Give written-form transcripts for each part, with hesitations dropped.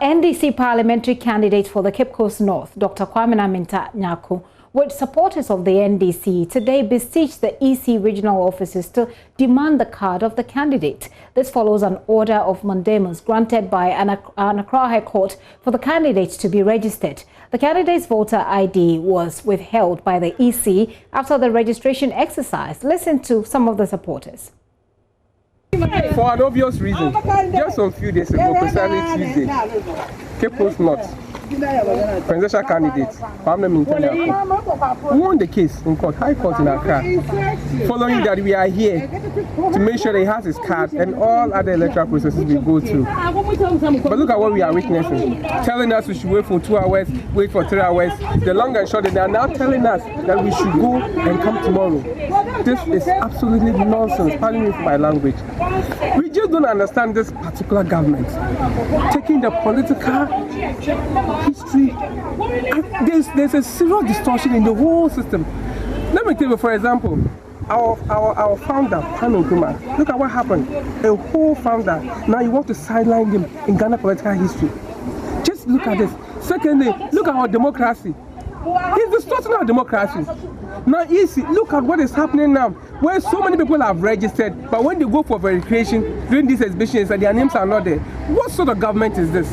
NDC parliamentary candidate for the Cape Coast North, Dr. Kwame Nyako, with supporters of the NDC, today besieged the EC regional offices to demand the card of the candidate. This follows an order of mandamus granted by an Accra High Court for the candidates to be registered. The candidate's voter ID was withheld by the EC after the registration exercise. Listen to some of the supporters. For an obvious reason, just a few days ago, precisely Tuesday, Cape Coast North presidential candidate Kwame Nyako won the case in court, High Court in Accra. Following that, we are here to make sure that he has his card and all other electoral processes we go through. But look at what we are witnessing, telling us we should wait for 2 hours, wait for 3 hours. The long and short, they are now telling us that we should go and come tomorrow. This is absolutely nonsense, pardon me for my language. We just don't understand this particular government taking the political history. There's a serious distortion in the whole system. Let me tell you, for example, our founder, Kwame Nkrumah, look at what happened. A whole founder, now you want to sideline him in Ghana political history. Just look at this. Secondly, look at our democracy. He's distorting our democracy. Now, easy. Look at what is happening now, where so many people have registered, but when they go for verification during these exhibitions, and their names are not there. What sort of government is this?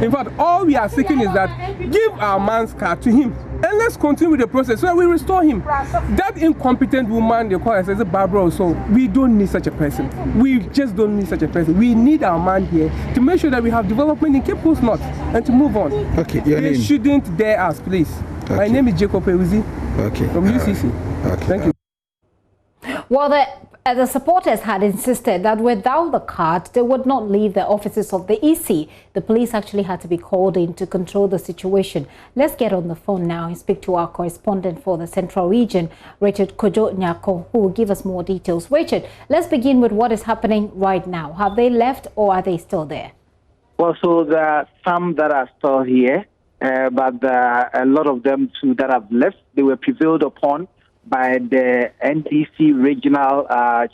In fact, all we are seeking is that give our man's card to him, and let's continue with the process so that we restore him. That incompetent woman, they call her as a Barbara or so, we don't need such a person. We just don't need such a person. We need our man here to make sure that we have development in Cape Coast North and to move on. Okay, they shouldn't dare us, please. Okay. My name is Jacob Ewuzi from UCC. Okay. Thank you. Well, the supporters had insisted that without the card, they would not leave the offices of the EC. The police actually had to be called in to control the situation. Let's get on the phone now and speak to our correspondent for the Central Region, Richard Kojo Nyako, who will give us more details. Richard, let's begin with what is happening right now. Have they left or are they still there? Well, so there are some that are still here. But a lot of them too that have left, they were prevailed upon by the NDC regional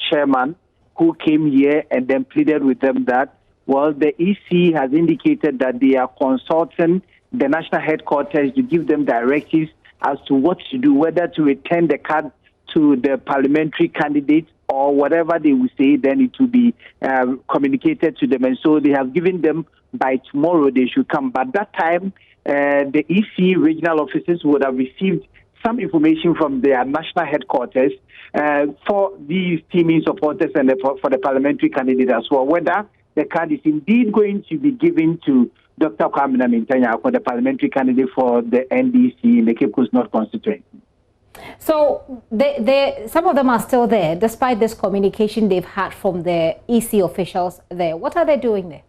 chairman who came here and then pleaded with them that, well, the EC has indicated that they are consulting the national headquarters to give them directives as to what to do, whether to return the card to the parliamentary candidate or whatever they will say, then it will be communicated to them. And so they have given them by tomorrow they should come. But that time, the EC regional offices would have received some information from their national headquarters for these teaming supporters and for the parliamentary candidate as well, whether the card is indeed going to be given to Dr. Kwame Nyako, the parliamentary candidate for the NDC in the Cape Coast North constituency. So some of them are still there, despite this communication they've had from the EC officials there. What are they doing there?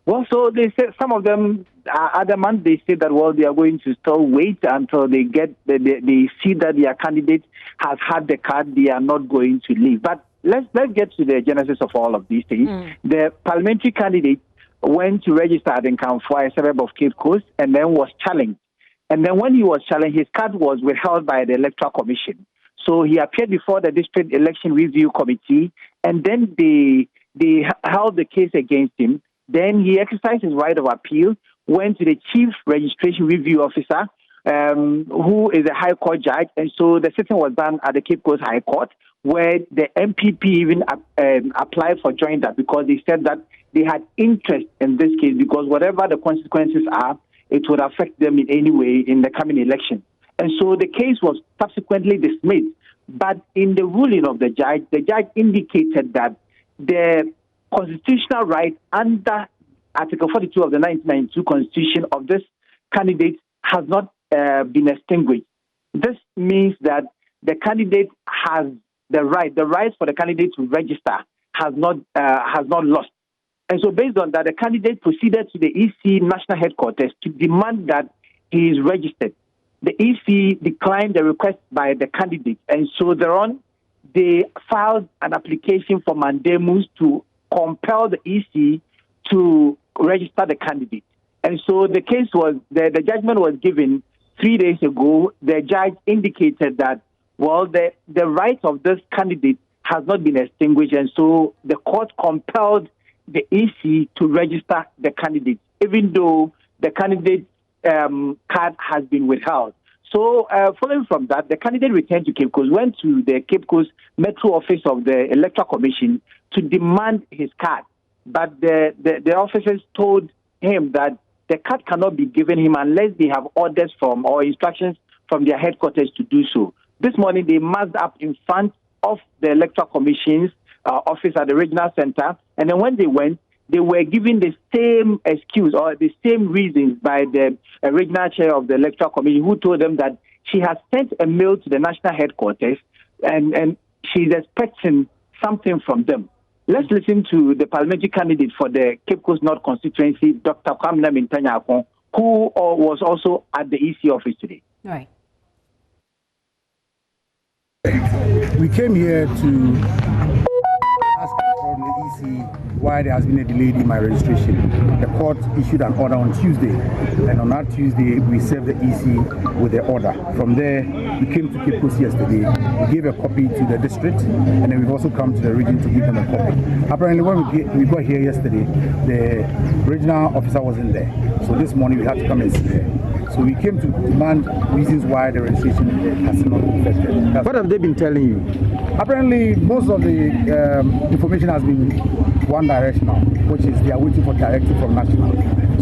Well, so they said some of them are adamant. They say that, well, they are going to still wait until they they see that their candidate has had the card. They are not going to leave. But let's get to the genesis of all of these things. The parliamentary candidate went to register in Kamfwa, a suburb of Cape Coast, and then was challenged. And then when he was challenged, his card was withheld by the Electoral Commission. So he appeared before the District Election Review Committee, and then they held the case against him. Then he exercised his right of appeal, went to the Chief Registration Review Officer, who is a High Court judge. And so the sitting was done at the Cape Coast High Court, where the MPP even applied for joinder because they said that they had interest in this case because whatever the consequences are, it would affect them in any way in the coming election. And so the case was subsequently dismissed. But in the ruling of the judge indicated that the constitutional right under Article 42 of the 1992 Constitution of this candidate has not been extinguished. This means that the candidate has the rights for the candidate to register has not lost. And so based on that, the candidate proceeded to the EC national headquarters to demand that he is registered. The EC declined the request by the candidate, and so thereon they filed an application for mandamus to compel the EC to register the candidate. And so the case was, the judgment was given 3 days ago. The judge indicated that, well, the right of this candidate has not been extinguished, and so the court compelled the EC to register the candidate. even though the candidate card has been withheld. So following from that, the candidate returned to Cape Coast, went to the Cape Coast Metro office of the Electoral Commission to demand his card. But the officers told him that the card cannot be given him unless they have orders from or instructions from their headquarters to do so. This morning, they massed up in front of the Electoral Commission's office at the regional center. And then when they went, they were given the same excuse or the same reasons by the regional chair of the Electoral Commission, who told them that she has sent a mail to the national headquarters and she's expecting something from them. Let's listen to the parliamentary candidate for the Cape Coast North constituency, Dr. Kwamina Mintanyako, who was also at the EC office today. Right. We came here to ask from the EC why there has been a delay in my registration. The court issued an order on Tuesday, and on that Tuesday we served the EC with the order. From there, we came to Cape Coast yesterday. We gave a copy to the district, and then we've also come to the region to give them a copy. Apparently, when we got here yesterday, the regional officer wasn't there. So this morning we had to come and see her. So we came to demand reasons why the registration has not been effected. What have they been telling you? Apparently, most of the information has been one directional, which is they are waiting for directive from national.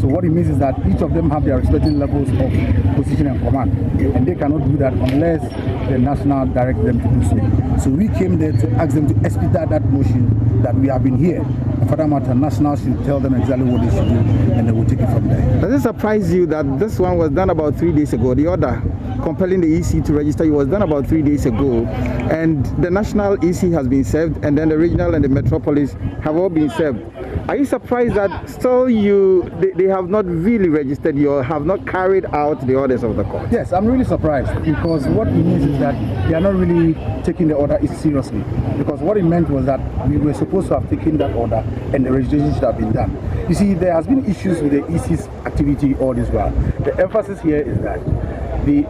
So what it means is that each of them have their respective levels of position and command, and they cannot do that unless the national directs them to do so. So we came there to ask them to expedite that motion that we have been here. And for that matter, national should tell them exactly what they should do, and they will take it from there. Does it surprise you that this one was done about 3 days ago? The order compelling the EC to register you was done about 3 days ago, and the national EC has been served, and then the regional and the metropolis have all been served. Are you surprised that still they have not really registered you or have not carried out the orders of the court? Yes, I'm really surprised, because what it means is that they are not really taking the order seriously. Because what it meant was that we were supposed to have taken that order and the registration should have been done. You see, there has been issues with the EC's activity all this while. The emphasis here is that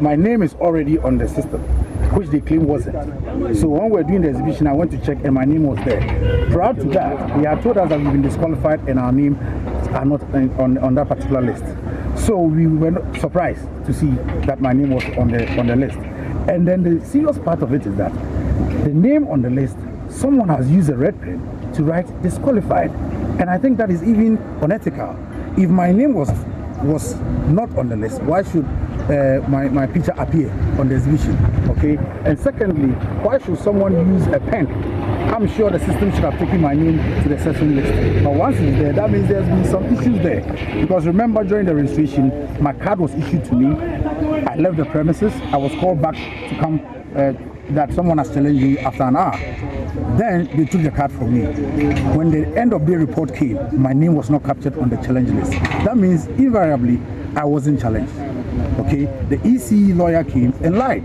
my name is already on the system, which they claim wasn't. So when we were doing the exhibition, I went to check and my name was there. Prior to that, they had told us that we've been disqualified and our name are not on that particular list. So we were not surprised to see that my name was on the list. And then the serious part of it is that the name on the list, someone has used a red pen to write disqualified. And I think that is even unethical. If my name was not on the list, why should my picture appear on the exhibition? Okay. And secondly, why should someone use a pen? I'm sure the system should have taken my name to the session list. But once it's there, that means there's been some issues there. Because remember, during the registration, my card was issued to me. I left the premises. I was called back to come that someone has challenged me after an hour. Then they took the card from me. When the end of day report came, my name was not captured on the challenge list. That means invariably I wasn't challenged. Okay, the EC lawyer came and lied.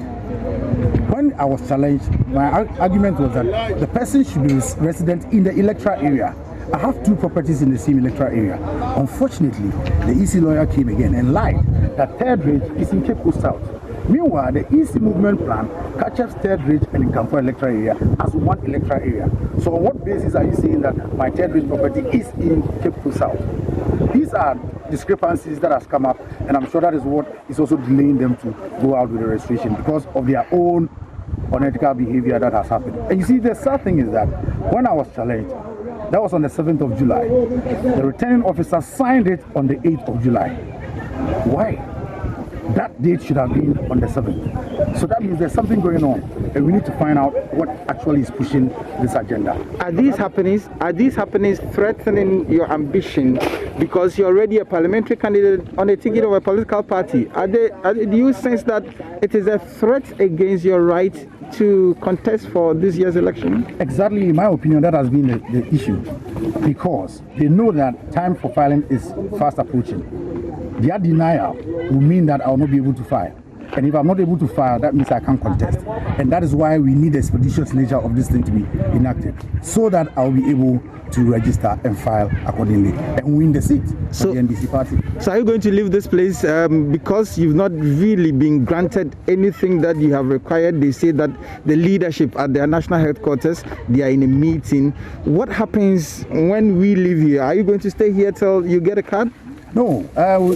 When I was challenged, my argument was that the person should be resident in the electoral area. I have 2 properties in the same electoral area. Unfortunately, the EC lawyer came again and lied that third range is in Cape Coast South. Meanwhile, the EC movement plan captures third range and Nkampo electoral area as one electoral area. So on what basis are you saying that my third range property is in Cape Coast South? These are discrepancies that has come up, and I'm sure that is what is also delaying them to go out with the registration, because of their own unethical behavior that has happened. And you see, the sad thing is that when I was challenged, that was on the 7th of July. The returning officer signed it on the 8th of July. Why? That date should have been on the 7th. So that means there's something going on, and we need to find out what actually is pushing this agenda. Are these happenings threatening your ambition, because you're already a parliamentary candidate on a ticket of a political party? Do you sense that it is a threat against your right to contest for this year's election? Exactly, in my opinion, that has been the issue, because they know that time for filing is fast approaching. Their denial will mean that I will not be able to file. And if I'm not able to file, that means I can't contest. And that is why we need the expeditious nature of this thing to be enacted, so that I'll be able to register and file accordingly and win the seat for the NDC party. So are you going to leave this place because you've not really been granted anything that you have required? They say that the leadership at their national headquarters, they are in a meeting. What happens when we leave here? Are you going to stay here till you get a card? No,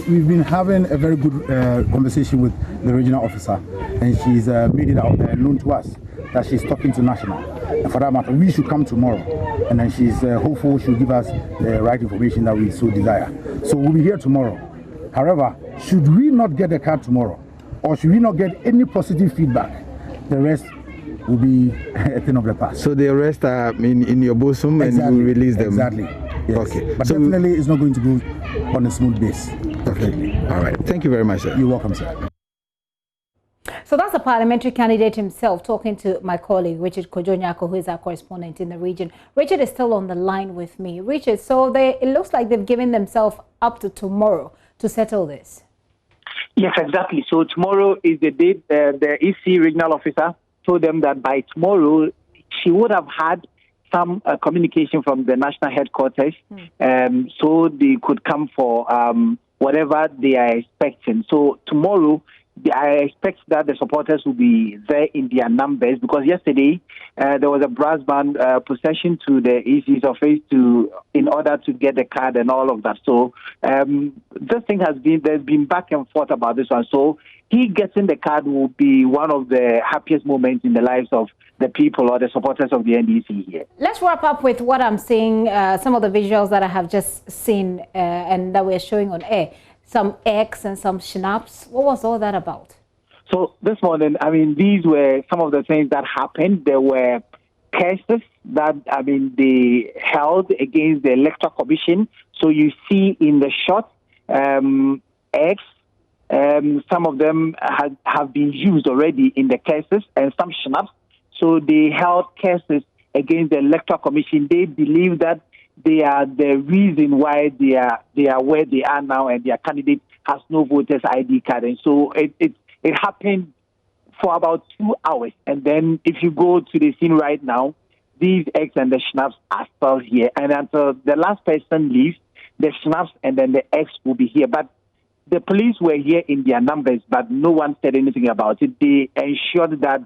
we've been having a very good conversation with the regional officer, and she's made it out known to us that she's talking to national. And for that matter, we should come tomorrow, and then she's hopeful she'll give us the right information that we so desire. So we'll be here tomorrow. However, should we not get the card tomorrow, or should we not get any positive feedback, the rest will be a thing of the past. So the rest are in your bosom, exactly, and you will release them? Exactly. Yes. Okay. But so definitely it's not going to go on a smooth base. Definitely. All right. Thank you very much, sir. You're welcome, sir. So that's the parliamentary candidate himself talking to my colleague, Richard Kojo-Nyako, who is our correspondent in the region. Richard is still on the line with me. Richard, so it looks like they've given themselves up to tomorrow to settle this. Yes, exactly. So tomorrow is the date. The EC regional officer told them that by tomorrow she would have had some communication from the national headquarters, so they could come for whatever they are expecting. So tomorrow, I expect that the supporters will be there in their numbers, because yesterday there was a brass band procession to the EC's office in order to get the card and all of that. So this thing there's been back and forth about this one. So he getting the card will be one of the happiest moments in the lives of the people or the supporters of the NDC here. Let's wrap up with what I'm seeing, some of the visuals that I have just seen and that we're showing on air. Some eggs and some schnapps. What was all that about? So this morning, these were some of the things that happened. There were cases that, they held against the Electoral Commission. So you see in the shot, eggs, some of them have been used already in the cases, and some schnapps. So they held cases against the Electoral Commission. They believe that they are the reason why they are where they are now, and their candidate has no voters ID card. And so it happened for about 2 hours. And then if you go to the scene right now, these eggs and the schnapps are still here. And until the last person leaves, the schnapps and then the eggs will be here. But the police were here in their numbers, but no one said anything about it. They ensured that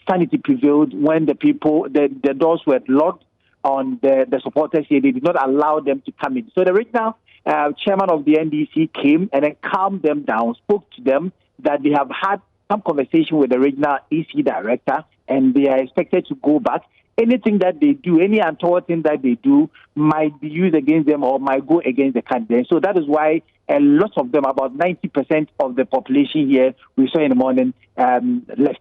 sanity prevailed when the doors were locked on the supporters here. They did not allow them to come in. So the regional chairman of the NDC came and then calmed them down, spoke to them that they have had some conversation with the regional EC director, and they are expected to go back. Anything that they do, any untoward thing that they do, might be used against them or might go against the candidate. So that is why a lot of them, about 90% of the population here, we saw in the morning, left.